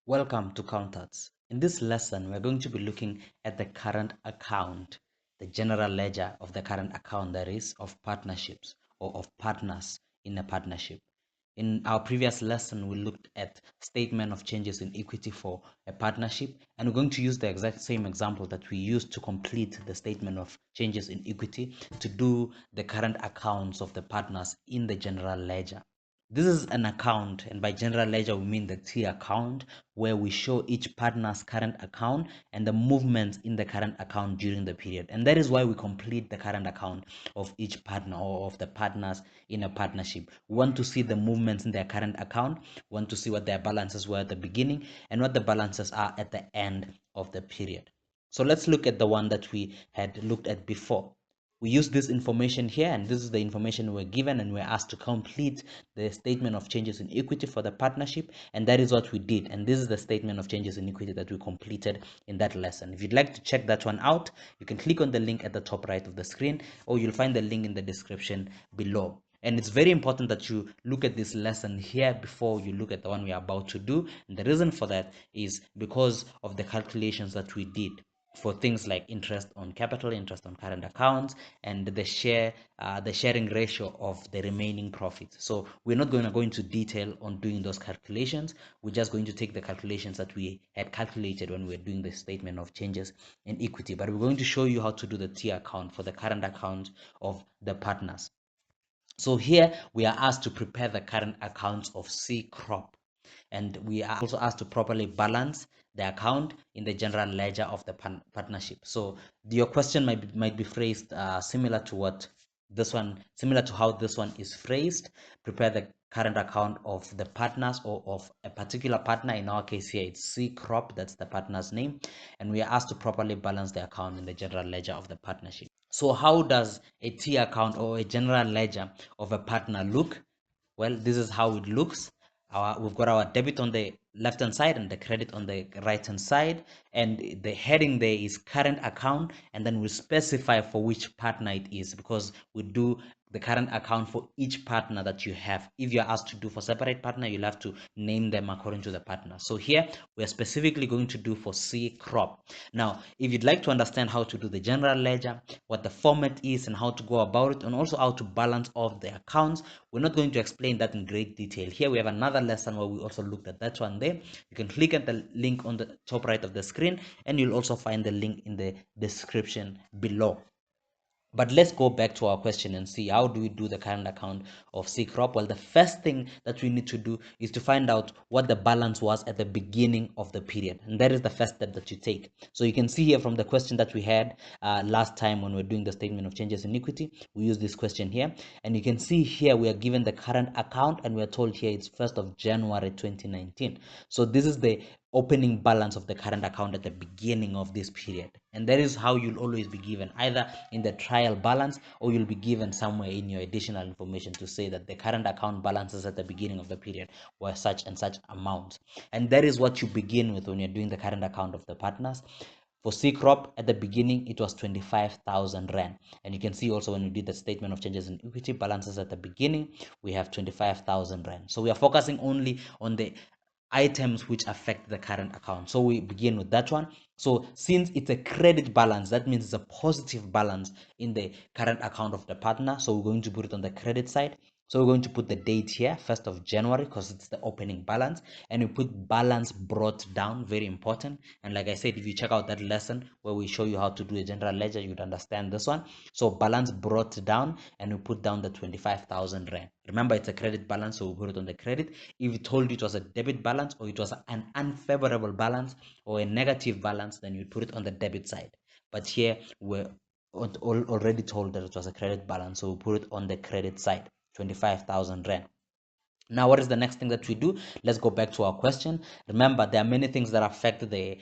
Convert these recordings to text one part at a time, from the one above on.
Welcome to Countouts. In this lesson, we're going to be looking at the current account, the general ledger of the current account, that is, of partnerships or of partners in a partnership. In our previous lesson, we looked at statement of changes in equity for a partnership, and we're going to use the exact same example that we used to complete the statement of changes in equity to do the current accounts of the partners in the general ledger. This is an account, and by general ledger, we mean the T account, where we show each partner's current account and the movements in the current account during the period. And that is why we complete the current account of each partner or of the partners in a partnership. We want to see the movements in their current account, we want to see what their balances were at the beginning and what the balances are at the end of the period. So let's look at the one that we had looked at before. We use this information here, and this is the information we're given, and we're asked to complete the statement of changes in equity for the partnership, and that is what we did. And this is the statement of changes in equity that we completed in that lesson. If you'd like to check that one out, you can click on the link at the top right of the screen, or you'll find the link in the description below. And it's very important that you look at this lesson here before you look at the one we are about to do. And the reason for that is because of the calculations that we did for things like interest on capital, interest on current accounts, and the sharing ratio of the remaining profits. So we're not going to go into detail on doing those calculations. We're just going to take the calculations that we had calculated when we were doing the statement of changes in equity. But we're going to show you how to do the T account for the current account of the partners. So here we are asked to prepare the current accounts of C crop, and we are also asked to properly balance the account in the general ledger of the partnership. So your question might be phrased similar to how this one is phrased. Prepare the current account of the partners or of a particular partner. In our case here, it's C crop, that's the partner's name, and we are asked to properly balance the account in the general ledger of the partnership. So how does a T account or a general ledger of a partner look? Well, this is how it looks. We've got our debit on the left hand side and the credit on the right hand side, and the heading there is current account, and then we specify for which partner it is, because we do the current account for each partner that you have. If you're asked to do for separate partner, you'll have to name them according to the partner. So here we're specifically going to do for C crop. Now, if you'd like to understand how to do the general ledger, what the format is and how to go about it, and also how to balance off the accounts, we're not going to explain that in great detail. Here we have another lesson where we also looked at that one there. You can click at the link on the top right of the screen, and you'll also find the link in the description below. But let's go back to our question and see, how do we do the current account of C crop? Well, the first thing that we need to do is to find out what the balance was at the beginning of the period. And that is the first step that you take. So you can see here from the question that we had last time when we were doing the statement of changes in equity, we use this question here. And you can see here we are given the current account, and we are told here it's 1st of January 2019. So this is the opening balance of the current account at the beginning of this period, and that is how you'll always be given, either in the trial balance, or you'll be given somewhere in your additional information to say that the current account balances at the beginning of the period were such and such amount. And that is what you begin with when you're doing the current account of the partners. For C crop, at the beginning it was 25,000 rand, and you can see also when we did the statement of changes in equity balances at the beginning, we have 25,000 rand. So we are focusing only on the items which affect the current account. So we begin with that one. So since it's a credit balance, that means it's a positive balance in the current account of the partner. So we're going to put it on the credit side. So we're going to put the date here, 1st of January, because it's the opening balance, and we put balance brought down, very important. And like I said, if you check out that lesson where we show you how to do a general ledger, you'd understand this one. So balance brought down, and we put down the 25,000 rand. Remember, it's a credit balance, so we put it on the credit. If it told you it was a debit balance, or it was an unfavorable balance or a negative balance, then you put it on the debit side. But here we're already told that it was a credit balance, so we put it on the credit side, 25,000 rand. Now, what is the next thing that we do? Let's go back to our question. Remember, there are many things that affect the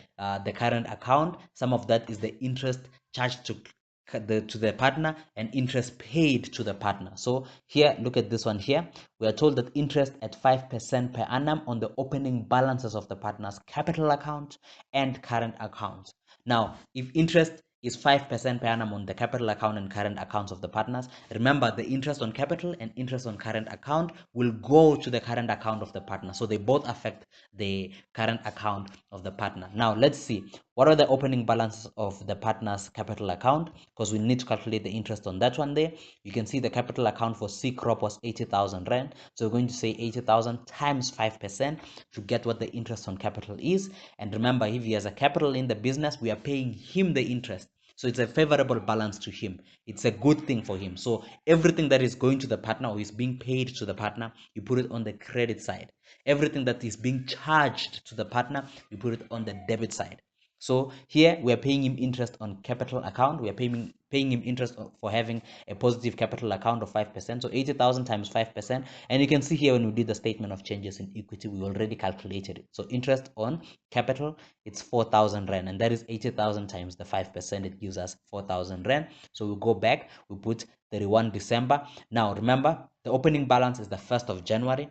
current account. Some of that is the interest charged to the partner and interest paid to the partner. So here, look at this one here. We are told that interest at 5% per annum on the opening balances of the partner's capital account and current accounts. Now, if interest is 5% per annum on the capital account and current accounts of the partners. Remember, the interest on capital and interest on current account will go to the current account of the partner. So they both affect the current account of the partner. Now, let's see. What are the opening balances of the partner's capital account? Because we need to calculate the interest on that one there. You can see the capital account for C crop was 80,000 rand. So we're going to say 80,000 times 5% to get what the interest on capital is. And remember, if he has a capital in the business, we are paying him the interest. So it's a favorable balance to him. It's a good thing for him. So everything that is going to the partner or is being paid to the partner, you put it on the credit side. Everything that is being charged to the partner, you put it on the debit side. So here we are paying him interest on capital account. We are paying him interest for having a positive capital account of 5%. So 80,000 times 5%. And you can see here when we did the statement of changes in equity, we already calculated it. So interest on capital, it's 4,000 rand. And that is 80,000 times the 5%. It gives us 4,000 rand. So we go back, we put 31 December. Now remember, the opening balance is the 1st of January.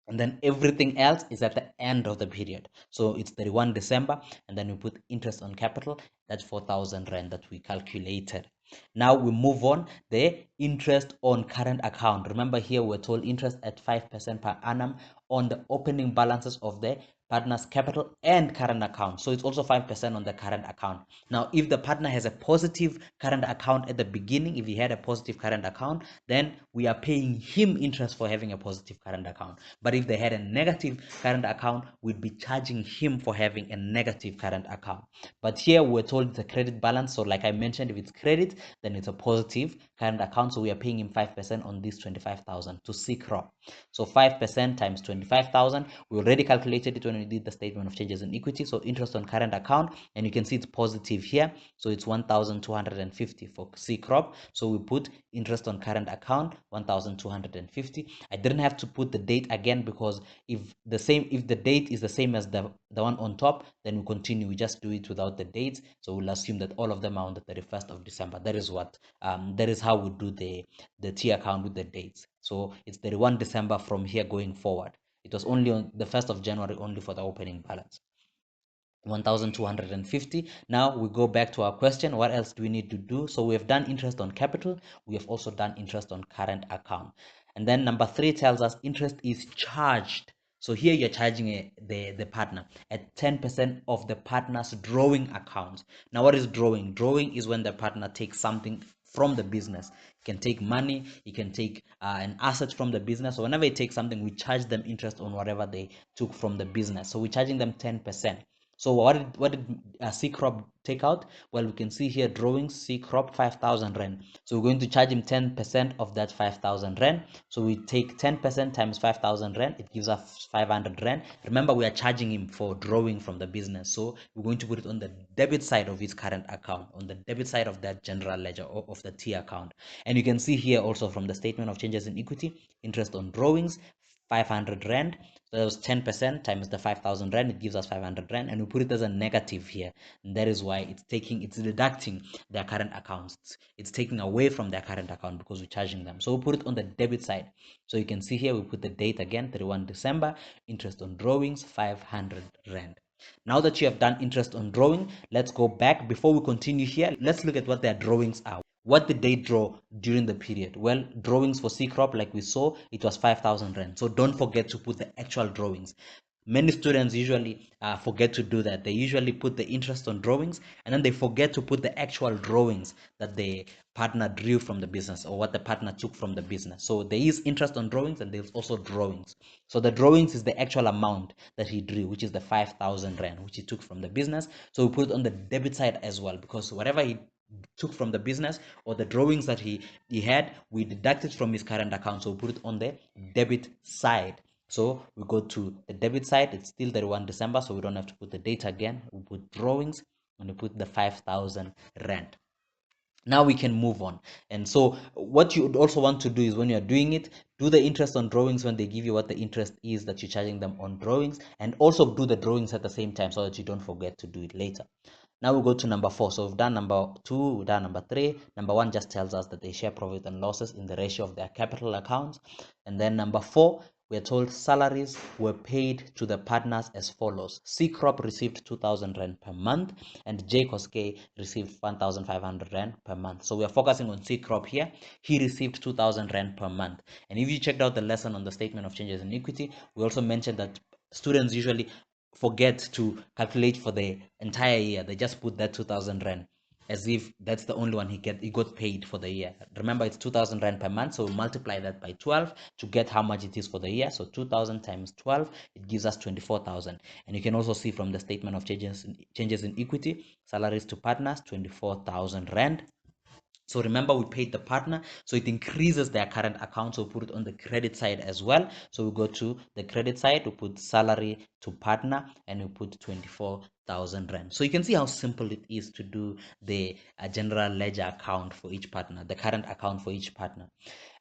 And then everything else is at the end of the period. So it's 31 December, and then we put interest on capital. That's 4,000 rand that we calculated. Now we move on. The interest on current account. Remember here we're told interest at 5% per annum on the opening balances of the partner's capital and current account. So it's also 5% on the current account. Now, if the partner has a positive current account at the beginning, if he had a positive current account, then we are paying him interest for having a positive current account. But if they had a negative current account, we'd be charging him for having a negative current account. But here we're told it's a credit balance. So like I mentioned, if it's credit, then it's a positive current account. So we are paying him 5% on this 25,000 to C crop. So 5% times 25,000. We already calculated it when we did the statement of changes in equity. So interest on current account, and you can see it's positive here. So it's 1,250 for C crop. So we put interest on current account 1,250. I didn't have to put the date again because if the date is the same as the one on top, then we continue. We just do it without the dates. So we'll assume that all of them are on the 31st of December. That is how we do the T account with the dates. So it's 31 December from here going forward. It was only on the 1st of January only for the opening balance. 1,250. Now we go back to our question. What else do we need to do? So we have done interest on capital. We have also done interest on current account. And then number 3 tells us interest is charged. So here you're charging the partner at 10% of the partner's drawing account. Now what is drawing? Drawing is when the partner takes something from the business. He can take money, he can take an asset from the business. So whenever he takes something, we charge them interest on whatever they took from the business. So we're charging them 10%. So what did C crop take out? Well, we can see here drawings C crop 5,000 rand. So we're going to charge him 10% of that 5,000 rand. So we take 10% times 5,000 rand. It gives us 500 rand. Remember, we are charging him for drawing from the business. So we're going to put it on the debit side of his current account, on the debit side of that general ledger or of the T account. And you can see here also from the statement of changes in equity, interest on drawings 500 rand. So that was 10% times the 5,000 rand. It gives us 500 rand, and we put it as a negative here. And that is why it's deducting their current accounts. It's taking away from their current account because we're charging them. So we put it on the debit side. So you can see here we put the date again, 31 December. Interest on drawings 500 rand. Now that you have done interest on drawing, let's go back. Before we continue here, let's look at what their drawings are. What did they draw during the period? Well, drawings for C crop, like we saw, it was 5,000 rand. So don't forget to put the actual drawings. Many students usually forget to do that. They usually put the interest on drawings, and then they forget to put the actual drawings that the partner drew from the business or what the partner took from the business. So there is interest on drawings, and there's also drawings. So the drawings is the actual amount that he drew, which is the 5,000 rand, which he took from the business. So we put it on the debit side as well, because whatever he took from the business or the drawings that he had, we deducted from his current account. So we put it on the debit side. So we go to the debit side. It's still 31 December, so we don't have to put the date again. We put drawings and we put the 5,000 rand. Now we can move on. And so what you would also want to do is when you're doing it, do the interest on drawings when they give you what the interest is that you're charging them on drawings, and also do the drawings at the same time so that you don't forget to do it later. Now we go to number 4. So we've done number 2, we've done number 3. Number 1 just tells us that they share profit and losses in the ratio of their capital accounts. And then number 4, we are told salaries were paid to the partners as follows. C Crop received 2,000 Rand per month and J Koske received 1,500 Rand per month. So we are focusing on C Crop here. He received 2,000 Rand per month. And if you checked out the lesson on the statement of changes in equity, we also mentioned that students usually forget to calculate for the entire year. They just put that 2,000 Rand as if that's the only one he got paid for the year. Remember, it's 2,000 Rand per month, so we multiply that by 12 to get how much it is for the year. So 2,000 times 12, it gives us 24,000. And you can also see from the statement of changes in equity, salaries to partners, 24,000 Rand. So remember, we paid the partner, so it increases their current account. So we put it on the credit side as well. So we go to the credit side, we put salary to partner, and we put 24,000 Rand. So you can see how simple it is to do the general ledger account for each partner, the current account for each partner.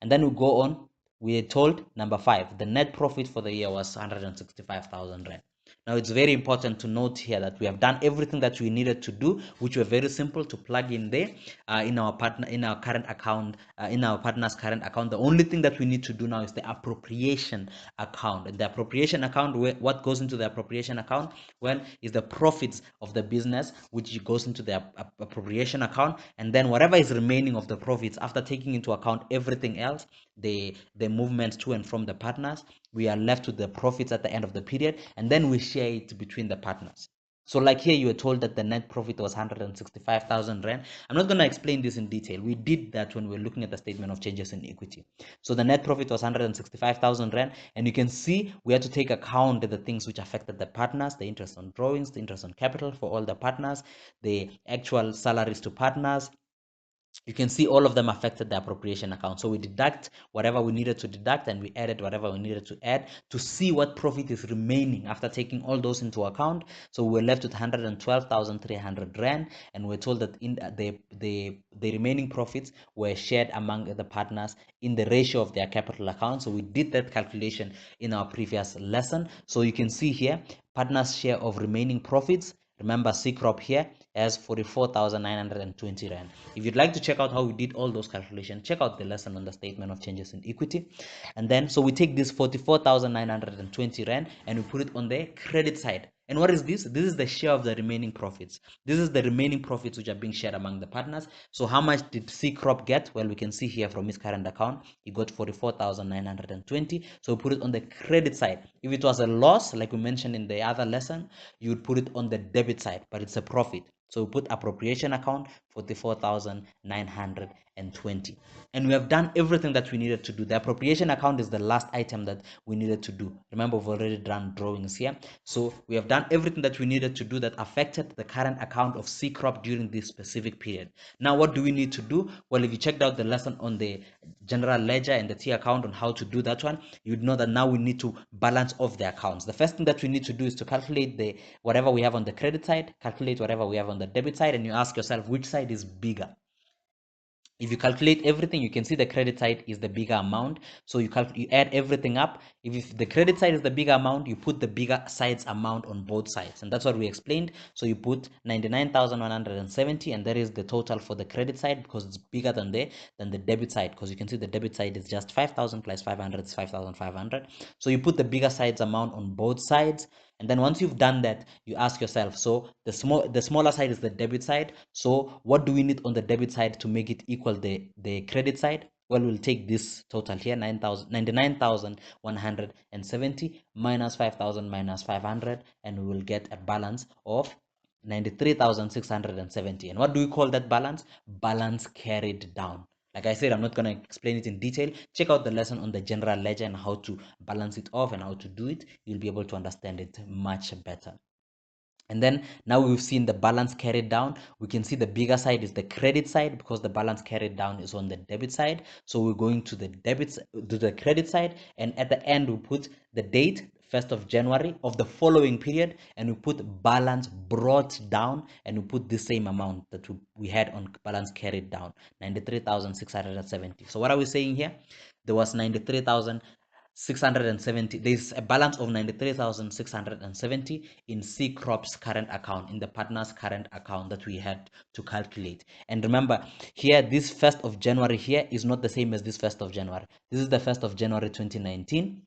And then we go on. We are told number 5, the net profit for the year was 165,000 Rand. Now, it's very important to note here that we have done everything that we needed to do, which were very simple to plug in there in our current account, in our partner's current account. The only thing that we need to do now is the appropriation account. And the appropriation account, what goes into the appropriation account? Well, is the profits of the business, which goes into the appropriation account, and then whatever is remaining of the profits after taking into account everything else, the movements to and from the partners, we are left with the profits at the end of the period, and then we share it between the partners. So like here, you were told that the net profit was 165,000 Rand. I'm not going to explain this in detail. We did that when we were looking at the statement of changes in equity. So the net profit was 165,000 Rand. And you can see we had to take account of the things which affected the partners, the interest on drawings, the interest on capital for all the partners, the actual salaries to partners. You can see all of them affected the appropriation account. So we deduct whatever we needed to deduct, and we added whatever we needed to add to see what profit is remaining after taking all those into account. So we're left with 112,300 Rand, and we're told that in the remaining profits were shared among the partners in the ratio of their capital account. So we did that calculation in our previous lesson. So you can see here, partners' share of remaining profits. Remember, C Crop here has 44,920 Rand. If you'd like to check out how we did all those calculations, check out the lesson on the statement of changes in equity. And then, so we take this 44,920 Rand and we put it on the credit side. And what is this? This is the share of the remaining profits. This is the remaining profits which are being shared among the partners. So how much did C Crop get? Well, we can see here from his current account, he got 44,920. So we put it on the credit side. If it was a loss, like we mentioned in the other lesson, you would put it on the debit side, but it's a profit. So we put appropriation account 44,920. And we have done everything that we needed to do. The appropriation account is the last item that we needed to do. Remember, we've already done drawings here. So we have done everything that we needed to do that affected the current account of C Crop during this specific period. Now, what do we need to do? Well, if you checked out the lesson on the general ledger and the T account on how to do that one, you'd know that now we need to balance off the accounts. The first thing that we need to do is to calculate the whatever we have on the credit side, calculate whatever we have on the debit side, and you ask yourself which side is bigger. If you calculate everything, you can see the credit side is the bigger amount. So you add everything up. If the credit side is the bigger amount, you put the bigger side's amount on both sides. And that's what we explained. So you put 99,170, and that is the total for the credit side because it's bigger than the debit side, because you can see the debit side is just 5,000 plus 500 is 5,500. So you put the bigger side's amount on both sides. And then once you've done that, you ask yourself, so the smaller side is the debit side. So what do we need on the debit side to make it equal the credit side? Well, we'll take this total here, 99,170 minus 5,000 minus 500, and we will get a balance of 93,670. And what do we call that balance? Balance carried down. Like I said, I'm not going to explain it in detail. Check out the lesson on the general ledger and how to balance it off and how to do it. You'll be able to understand it much better. And then now we've seen the balance carried down. We can see the bigger side is the credit side because the balance carried down is on the debit side. So we're going to the credit side, and at the end we put the date 1st of January of the following period, and we put balance brought down, and we put the same amount that we had on balance carried down, 93,670. So what are we saying here? There was 93,670. There's a balance of 93,670 in C Crop's current account, in the partner's current account that we had to calculate. And remember, here, this 1st of January here is not the same as this 1st of January. This is the 1st of January 2019.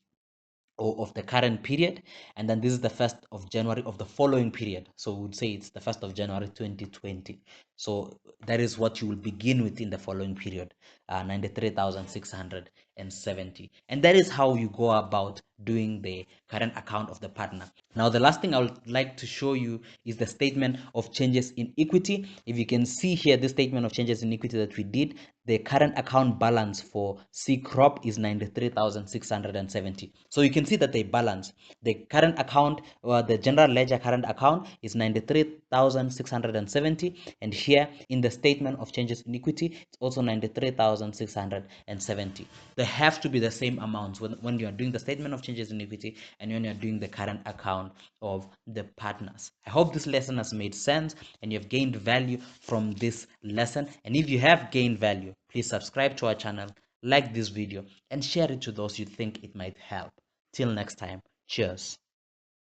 or of the current period, and then this is the 1st of January of the following period. So we would say it's the 1st of January 2020. So that is what you will begin with in the following period, 93,670. And that is how you go about doing the current account of the partner. Now, the last thing I would like to show you is the statement of changes in equity. If you can see here, this statement of changes in equity that we did, the current account balance for C crop is 93,670. So you can see that they balance. The current account, or the general ledger current account, is 93,670, and here in the statement of changes in equity, it's also 93,670. They have to be the same amounts when you are doing the statement of changes in equity and when you are doing the current account of the partners. I hope this lesson has made sense and you have gained value from this lesson. And if you have gained value, please subscribe to our channel, like this video, and share it to those you think it might help. Till next time, cheers.